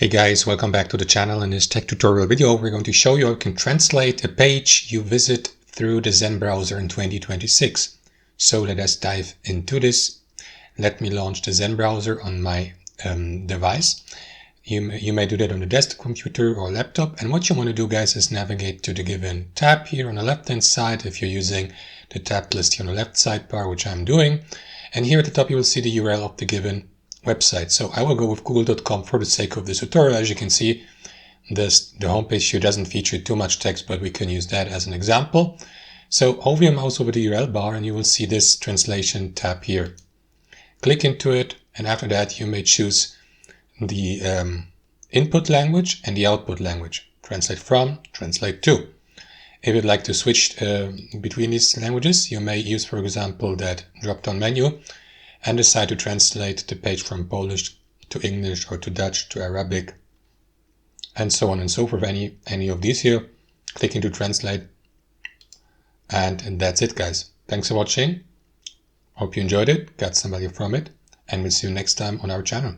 Hey guys, welcome back to the channel. In this tech tutorial video, we're going to show you how you can translate a page you visit through the Zen browser in 2026. So let us dive into this. Let me launch the Zen browser on my device. You may do that on a desktop computer or laptop. And what you want to do, guys, is navigate to the given tab here on the left-hand side if you're using the tab list here on the left sidebar, which I'm doing. And here at the top, you will see the URL of the given website. So I will go with google.com for the sake of this tutorial. As you can see, the homepage here doesn't feature too much text, but we can use that as an example. So hover your mouse over the URL bar and you will see this translation tab here. Click into it, and after that you may choose the input language and the output language. Translate from, translate to. If you'd like to switch between these languages, you may use, for example, that drop-down menu and decide to translate the page from Polish to English or to Dutch to Arabic and so on and so forth. Any of these here, click into translate, and that's it, guys. Thanks for watching. Hope you enjoyed it, got some value from it, and we'll see you next time on our channel.